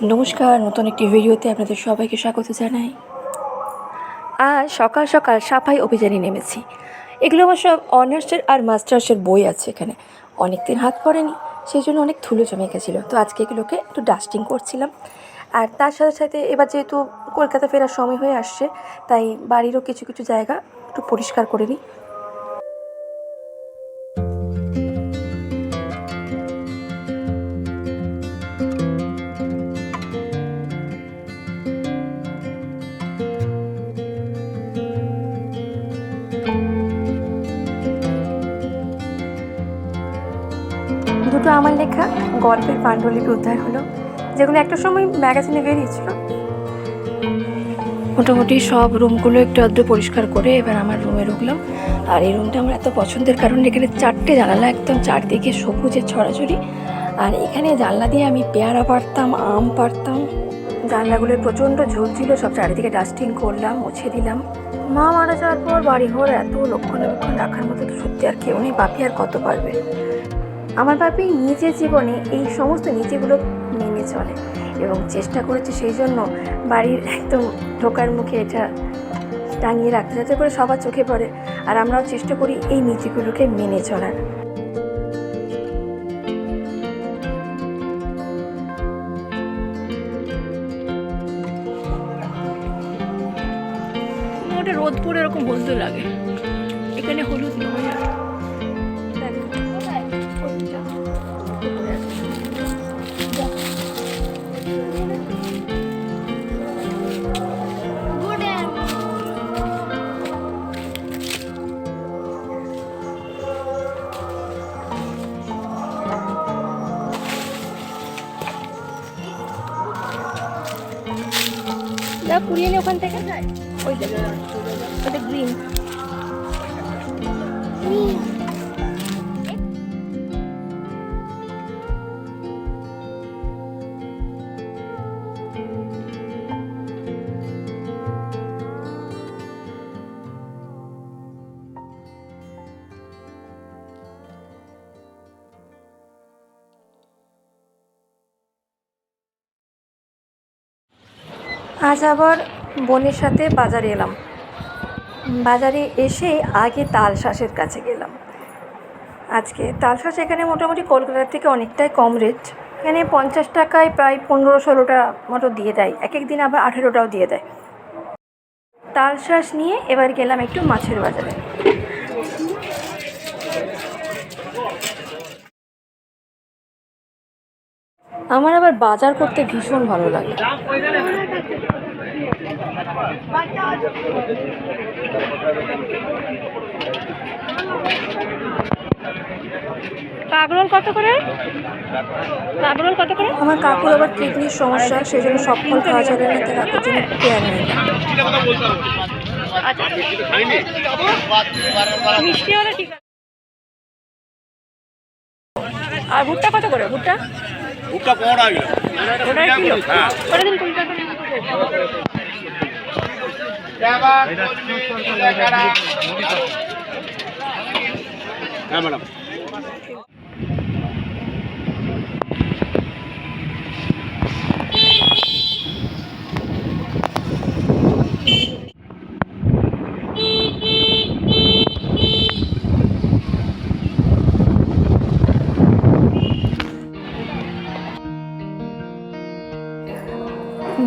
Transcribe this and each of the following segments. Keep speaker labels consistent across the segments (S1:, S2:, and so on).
S1: নমস্কার, নতুন একটি ভিডিওতে আপনাদের সবাইকে স্বাগত জানাই। আজ সকাল সকাল সাফাই অভিযানে নেমেছি। এগুলো আমার সব অনার্সের আর মাস্টার্সের বই আছে এখানে। অনেক দিন হাত পড়েনি, সেই জন্য অনেক ধুলো জমে গেছিলো। তো আজকে এগুলোকে একটু ডাস্টিং করছিলাম। আর তার সাথে সাথে এবার যেহেতু কলকাতা ফেরার সময় হয়ে আসছে, তাই বাড়িরও কিছু কিছু জায়গা একটু পরিষ্কার করে নিই। দুটো আমার লেখা গল্পের পাণ্ডুলিপি উদ্ধার হলো, যেগুলো একটা সময় ম্যাগাজিনে বেরিয়েছিল। মোটামুটি সব রুমগুলো একটু আধটু পরিষ্কার করে এবার আমার রুমে ঢুকলাম। আর এই রুমটা আমার এত পছন্দের কারণ এখানে 4টে জানালা, একদম চারদিকে সবুজের ছড়াছড়ি। আর এখানে জানলা দিয়ে আমি পেয়ারা পারতাম, আম পারতাম। জানলাগুলোর প্রচণ্ড ঝোল ছিল, সব চারিদিকে ডাস্টিং করলাম, মুছে দিলাম। মা মারা যাওয়ার পর বাড়িঘর এত রক্ষণাবেক্ষণ রাখার মতো তো সত্যি আর কেউ নেই। বাপি আর কত পারবে। আমার বাপি নিজের জীবনে এই সমস্ত নীতিগুলো মেনে চলে এবং চেষ্টা করেছে সেই জন্য বাড়ির একদম ঢোকার মুখে এটা টাঙিয়ে রাখতে, যাতে করে সবার চোখে পড়ে। আর আমরাও চেষ্টা করি এই নীতিগুলোকে মেনে চলার। ওটা রোদ পড়ে এরকম হলদে লাগে, এখানে হলুদ নয়। পুড়িয়ে নি ওখান থেকে, ওই ওটা গ্রিন। আজ আবার বোনের সাথে বাজারে এলাম। বাজারে এসে আগে তালশাঁসের কাছে গেলাম। আজকে তালশাঁস এখানে মোটামুটি কলকাতার থেকে অনেকটাই কম রেট। এখানে 50 টাকায় প্রায় 15-16টা মতো দিয়ে দেয়, এক এক দিন আবার 18টাও দিয়ে দেয়। তালশাঁস নিয়ে এবার গেলাম একটু মাছের বাজারে। আমার আবার বাজার করতে ভীষণ ভালো লাগে। কাঁকরোল কত করে? কাঁকরোল কত করে? আমার কাকুর আবার কিডনির সমস্যা, সেই জন্য সব ফল খাওয়া যাবে না, তাই কাকুর জন্য পেয়ারা নেই। মিষ্টি হলে ঠিক আছে। আর ভুট্টা কত করে? ভুট্টা 15 টাকা কিলো। করে দিন 20 টাকা। হ্যাঁ ম্যাডাম।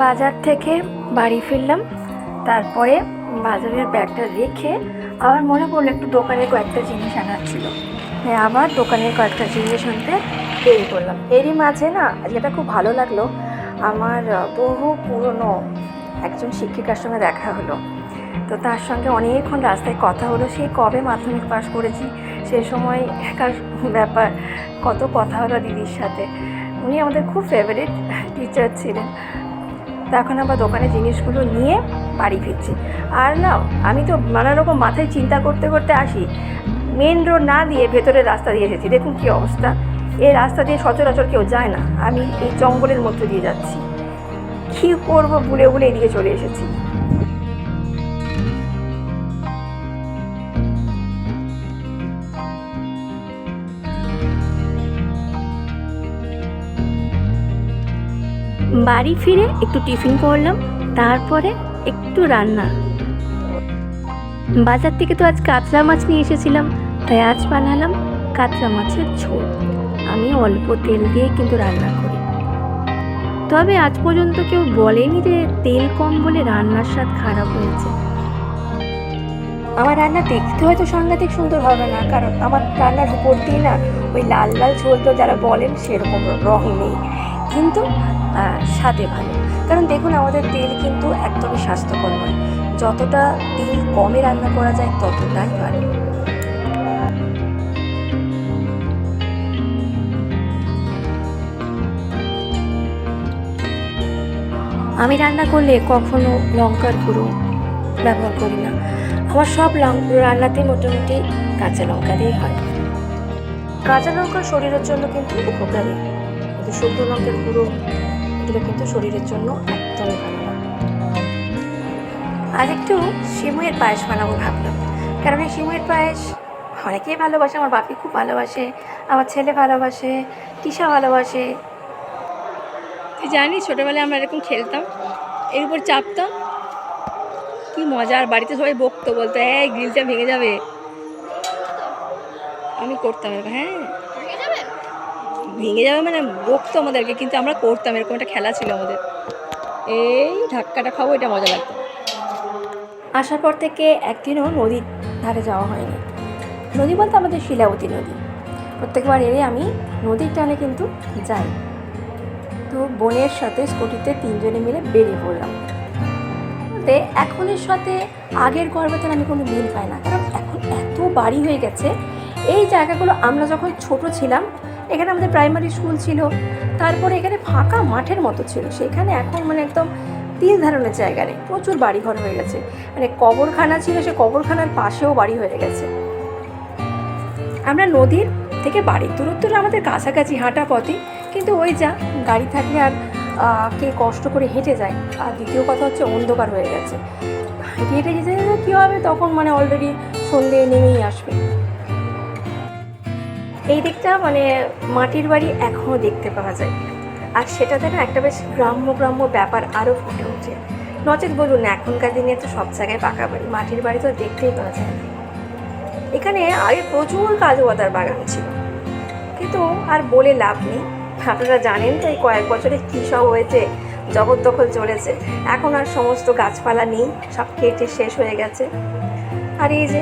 S1: বাজার থেকে বাড়ি ফিরলাম, তারপরে বাজারের ব্যাগটা রেখে আবার মনে পড়লো একটু দোকানের কয়েকটা জিনিস আনার ছিল। আবার দোকানের কয়েকটা জিনিস আনতে বেরিয়ে পড়লাম। এরই মাঝে না, যেটা খুব ভালো লাগলো, আমার বহু পুরনো একজন শিক্ষিকার সঙ্গে দেখা হলো। তো তার সঙ্গে অনেকক্ষণ রাস্তায় কথা হলো। সেই কবে মাধ্যমিক পাস করেছি, সেই সময় একার ব্যাপার, কত কথা হলো দিদির সাথে। উনি আমাদের খুব ফেভারিট টিচার ছিলেন। তখন আবার দোকানে জিনিসগুলো নিয়ে বাড়ি ফিরছি। আর না, আমি তো নানা রকম মাথায় চিন্তা করতে করতে আসি, মেন রোড না দিয়ে ভেতরের রাস্তা দিয়ে এসেছি। দেখুন কী অবস্থা, এই রাস্তা দিয়ে সচরাচর কেউ যায় না, আমি এই জঙ্গলের মধ্যে দিয়ে যাচ্ছি। কী করবো, ভুলে ভুলে এদিকে চলে এসেছি। বাড়ি ফিরে একটু টিফিন করলাম, তারপরে একটু রান্না। বাজার থেকে তো আজ কাতলা মাছ নিয়ে এসেছিলাম, তাই আজ বানালাম কাতলা মাছের ঝোল। আমি অল্প তেল দিয়ে কিন্তু রান্না করি, তবে আজ পর্যন্ত কেউ বলেনি যে তেল কম বলে রান্নার স্বাদ খারাপ হয়েছে। আমার রান্না দেখতে হয়তো সাংঘাতিক সুন্দর হবে না, কারণ আমার রান্নার উপর দিয়ে না ওই লাল লাল ঝোল তো যারা বলেন সেরকম রং নেই, কিন্তু স্বাদে ভালো। কারণ দেখুন, আমাদের তেল কিন্তু একদমই স্বাস্থ্যকর নয়, যতটা তেল কমে রান্না করা যায় ততটাই ভালো। আমি রান্না করলে কখনো লঙ্কার গুঁড়ো ব্যবহার করি না। আমার সব রান্নাতে মোটামুটি কাঁচা লঙ্কা দিয়ে হয়। কাঁচা লঙ্কা শরীরের জন্য কিন্তু উপকারী, কিন্তু শুকনো লঙ্কার গুঁড়ো এগুলো কিন্তু শরীরের জন্য একদমই ভালো না। আজ একটু সিমুইয়ের পায়েস বানাবো ভাবলাম, কারণ এই সিমুইয়ের পায়েস অনেকেই ভালোবাসে। আমার বাপি খুব ভালোবাসে, আমার ছেলে ভালোবাসে, তিশা ভালোবাসে। তুই জানিস ছোটোবেলায় আমরা এরকম খেলতাম, এর উপর চাপতাম, কি মজা। আর বাড়িতে সবাই বকতো, বলতো এই গ্রিলটা ভেঙে যাবে। আমি করতাম এরকম, হ্যাঁ ভেঙে যাবে মানে বকতো আমাদেরকে, কিন্তু আমরা করতাম। এরকম একটা খেলা ছিল আমাদের, এই ধাক্কাটা খাবো, এটা মজা লাগতো। আসার পর থেকে একদিনও নদীর ধারে যাওয়া হয়নি। নদী বলতে আমাদের শিলাবতী নদী। প্রত্যেকবার এলে আমি নদীর টানে কিন্তু যাই। তো বোনের সাথে স্কুটিতে তিনজনে মিলে বেরিয়ে পড়লাম। এখনের সাথে আগের গর্ভের আমি কোনো মিল পাই না, কারণ এখন এত বাড়ি হয়ে গেছে। এই জায়গাগুলো আমরা যখন ছোট ছিলাম, এখানে আমাদের প্রাইমারি স্কুল ছিল, তারপরে এখানে ফাঁকা মাঠের মতো ছিল, সেখানে এখন মানে একদম তিল ধারণের জায়গা নেই, প্রচুর বাড়িঘর হয়ে গেছে। মানে কবরখানা ছিল, সে কবরখানার পাশেও বাড়ি হয়ে গেছে। আমরা নদীর থেকে বাড়ির দূরত্বটা আমাদের কাছাকাছি হাঁটা পথে, কিন্তু ওই যা গাড়ি থাকলে আর কে কষ্ট করে হেঁটে যায়। আর দ্বিতীয় কথা হচ্ছে অন্ধকার হয়ে গেছে, হেঁটে হেঁটে যেতে যেতে কী হবে, তখন মানে অলরেডি সন্ধে নেমেই আসবে। এই দিকটা মানে মাটির বাড়ি এখনও দেখতে পাওয়া যায়, আর সেটাতে না একটা বেশ গ্রাম্য গ্রাম্য ব্যাপার আরও ফুটে ওঠে। নচেত বলুন না, এখনকার দিনে তো সব জায়গায় পাকা বাড়ি, মাটির বাড়ি তো দেখতেই পাওয়া যায় না। এখানে আগে প্রচুর কাজু বাদার বাগান ছিল, কিন্তু আর বলে লাভ নেই। আপনারা জানেন তো এই কয়েক বছরে কী সব হয়েছে, জবরদখল চলেছে। এখন আর সমস্ত গাছপালা নেই, সব কেটে শেষ হয়ে গেছে। আর এই যে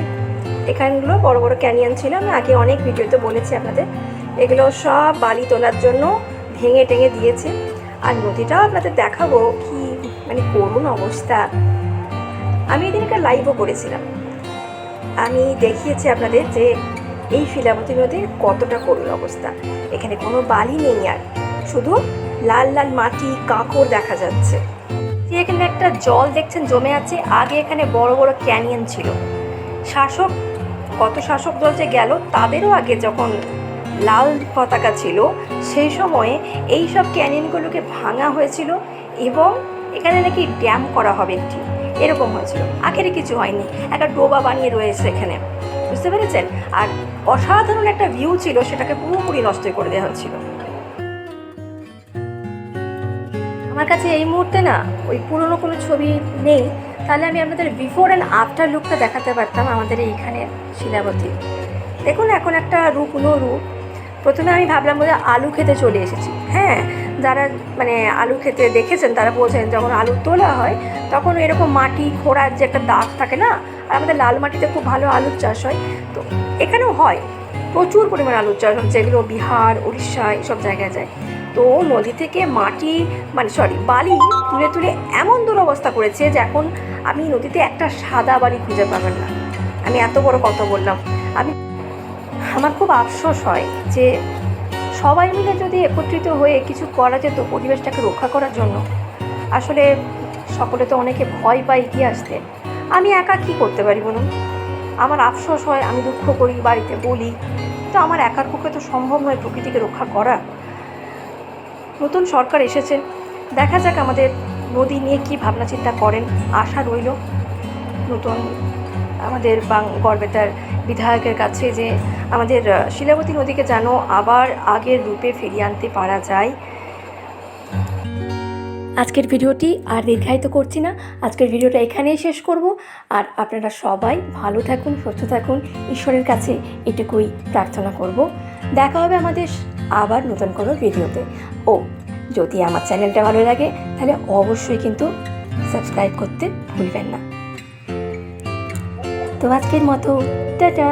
S1: এখানগুলো বড় বড় ক্যানিয়ন ছিল, আমি আগে অনেক ভিডিওতে বলেছি আপনাদের, এগুলো সব বালি তোলার জন্য ভেঙে টেঙে দিয়েছে। আর নদীটাও আপনাদের দেখাবো, কি মানে করুণ অবস্থা। আমি এদিনকে লাইভও করেছিলাম, আমি দেখিয়েছি আপনাদের যে এই শিলাবতী নদীর কতটা করুণ অবস্থা। এখানে কোনো বালি নেই, আর শুধু লাল লাল মাটি, কাঁকড় দেখা যাচ্ছে। যে এখানে একটা জল দেখছেন জমে আছে, আগে এখানে বড় বড় ক্যানিয়ন ছিল। কত শাসক দল যে গেল, তাদেরও আগে যখন লাল পতাকা ছিল সেই সময়ে এই সব ক্যানিয়নগুলোকে ভাঙা হয়েছিল, এবং এখানে নাকি ড্যাম করা হবে একটি, এরকম হয়েছিল। আখেরে কিছু হয়নি, একটা ডোবা বানিয়ে রয়েছে এখানে, বুঝতে পেরেছেন। আর অসাধারণ একটা ভিউ ছিল, সেটাকে পুরোপুরি নষ্ট করে দেওয়া হয়েছিল। আমার কাছে এই মুহূর্তে না ওই পুরনো কোনো ছবি নেই, তাহলে আমি আপনাদের বিফোর অ্যান্ড আফটার লুকটা দেখাতে পারতাম আমাদের এইখানে শিলাবতী। দেখুন এখন একটা রূপনো রূপ। প্রথমে আমি ভাবলাম বোধহয় আলু খেতে চলে এসেছি। হ্যাঁ, যারা মানে আলু খেতে দেখেছেন তারা বোঝেন, যখন আলু তোলা হয় তখন এরকম মাটি খোঁড়ার যে একটা দাগ থাকে না, আর আমাদের লাল মাটিতে খুব ভালো আলুর চাষ হয়, তো এখানেও হয় প্রচুর পরিমাণ আলুর চাষ, যেগুলো বিহার, উড়িষ্যা এইসব জায়গায় যায়। তো নদী থেকে মাটি বালি তুলে তুলে এমন দুরবস্থা করেছে যে এখন আপনি নদীতে একটা সাদা বালি খুঁজে পাবেন না। আমি এত বড় কথা বললাম। আমার খুব আফসোস হয় যে সবাই মিলে যদি একত্রিত হয়ে কিছু করা যেত পরিবেশটাকে রক্ষা করার জন্য। আসলে সকলে তো অনেকে ভয় পায় কি আসতে, আমি একা কি করতে পারি বলুন। আমার আফসোস হয়, আমি দুঃখ করি, বাড়িতে বলি, তো আমার একার পক্ষে তো সম্ভব নয় প্রকৃতিকে রক্ষা করা। নতুন সরকার এসেছে, দেখা যাক আমাদের নদী নিয়ে কী ভাবনা চিন্তা করেন। আশা রইল নতুন আমাদের গড়বেতার বিধায়কের কাছে যে আমাদের শিলাবতী নদীকে যেন আবার আগের রূপে ফিরিয়ে আনতে পারা যায়। আজকের ভিডিওটি আর দীর্ঘায়িত করছি না, আজকের ভিডিওটা এখানেই শেষ করব। আর আপনারা সবাই ভালো থাকুন, সুস্থ থাকুন, ঈশ্বরের কাছে এটুকুই প্রার্থনা করব। দেখা হবে আমাদের আবার নতুন কোনো ভিডিওতে। ও যদি আমার চ্যানেলটা ভালো লাগে তাহলে অবশ্যই কিন্তু সাবস্ক্রাইব করতে ভুলবেন না। তো আজকের মতো টাটা।